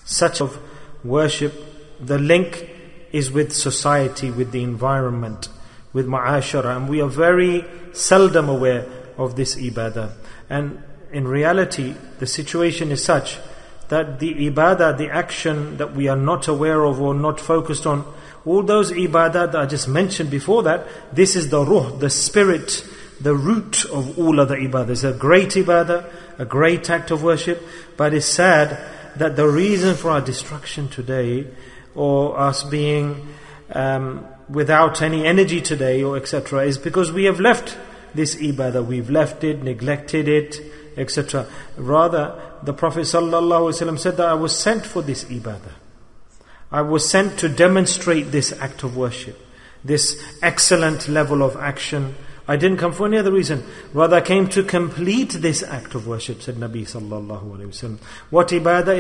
such of worship, the link is with society, with the environment, with ma'ashara, and we are very seldom aware of this ibadah. And in reality, the situation is such that the ibadah, the action that we are not aware of or not focused on, all those ibadah that I just mentioned before that, this is the ruh, the spirit, the root of all other ibadah. It's a great ibadah, a great act of worship, but it's sad that the reason for our destruction today, or us being without any energy today, or etc., is because we have left this ibadah. We've left it, neglected it, etc. Rather, the Prophet ﷺ said that I was sent for this ibadah. I was sent to demonstrate this act of worship, this excellent level of action. I didn't come for any other reason. Rather, I came to complete this act of worship, said Nabi sallallahu alayhi wa sallam. What ibadah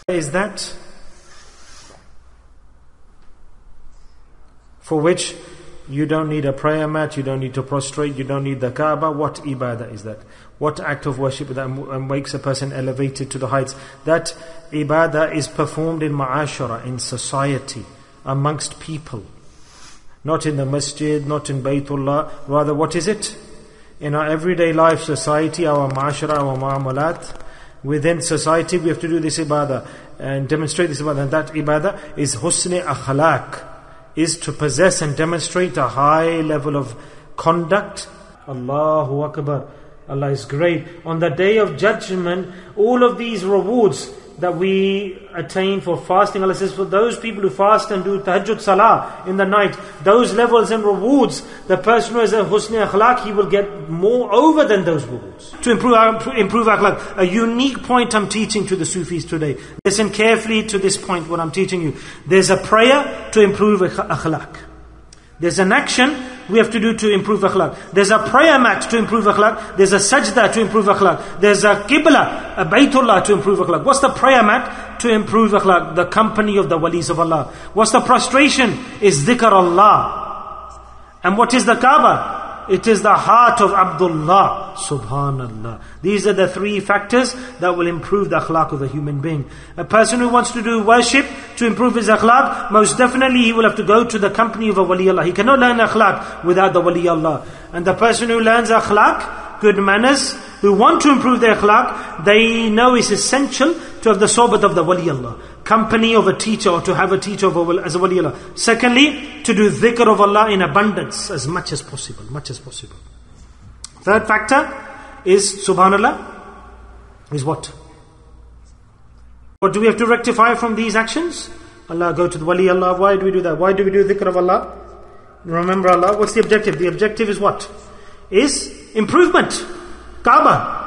is that? For which you don't need a prayer mat, you don't need to prostrate, you don't need the Kaaba. What ibadah is that? What act of worship that makes a person elevated to the heights? That ibadah is performed in ma'ashara, in society, amongst people. Not in the masjid, not in Baytullah. Rather, what is it? In our everyday life, society, our ma'ashara, our ma'amalat. Within society, we have to do this ibadah and demonstrate this ibadah. And that ibadah is husn akhlaq, is to possess and demonstrate a high level of conduct. Allahu Akbar. Allah is great. On the Day of Judgment, all of these rewards that we attain for fasting, Allah says, for those people who fast and do tahajjud salah in the night, those levels and rewards, the person who has a husn akhlaq, he will get more over than those rewards. To improve akhlaq, a unique point I'm teaching to the Sufis today. Listen carefully to this point, what I'm teaching you. There's a prayer to improve akhlaq. There's an action we have to do to improve akhlaq. There's a prayer mat to improve akhlaq. There's a sajda to improve akhlaq. There's a qibla, a baytullah to improve akhlaq. What's the prayer mat? To improve akhlaq, the company of the walis of Allah. What's the prostration? Is dhikr Allah. And what is the Kaaba? It is the heart of Abdullah. Subhanallah. These are the three factors that will improve the akhlaq of a human being. A person who wants to do worship to improve his akhlaq, most definitely he will have to go to the company of a wali Allah. He cannot learn akhlaq without the wali Allah. And the person who learns akhlaq, good manners, who want to improve their akhlaq, they know it's essential to have the sohbat of the wali Allah, company of a teacher, or to have a teacher as a wali Allah. Secondly, to do dhikr of Allah in abundance, as much as possible. Third factor is, subhanallah, is what? What do we have to rectify from these actions? Allah, go to the wali Allah. Why do we do that? Why do we do dhikr of Allah? Remember Allah. What's the objective? The objective is what? Is improvement. Kaaba.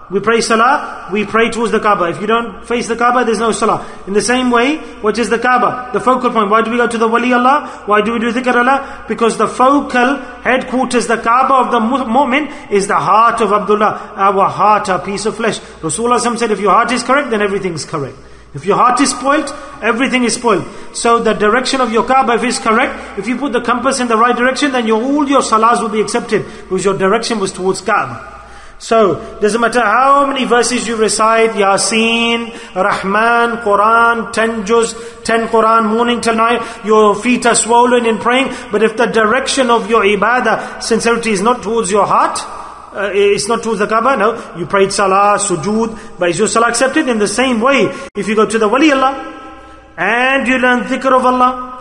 We pray salah, we pray towards the Kaaba. If you don't face the Kaaba, there's no salah. In the same way, what is the Kaaba? The focal point. Why do we go to the wali Allah? Why do we do dhikr Allah? Because the focal headquarters, the Kaaba of the mu'min, is the heart of Abdullah. Our heart, our piece of flesh. Rasulullah said, if your heart is correct, then everything is correct. If your heart is spoiled, everything is spoiled. So the direction of your Kaaba, if it's correct, if you put the compass in the right direction, then all your salahs will be accepted, because your direction was towards Kaaba. So, doesn't matter how many verses you recite, Yasin, Rahman, Quran, 10 juz, 10 Quran, morning till night, your feet are swollen in praying, but if the direction of your ibadah, sincerity is not towards your heart, it's not towards the Kaaba, no, you prayed salah, sujood, but is your salah accepted? In the same way, if you go to the wali Allah, and you learn dhikr of Allah,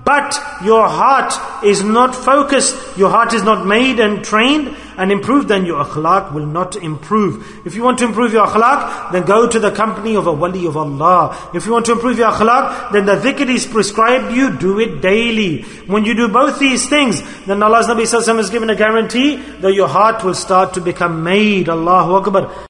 but your heart is not focused, your heart is not made and trained and improved, then your akhlaq will not improve. If you want to improve your akhlaq, then go to the company of a wali of Allah. If you want to improve your akhlaq, then the dhikr is prescribed you, do it daily. When you do both these things, then Allah's Nabi Sallallahu Alaihi Wasallam has given a guarantee that your heart will start to become made. Allahu Akbar.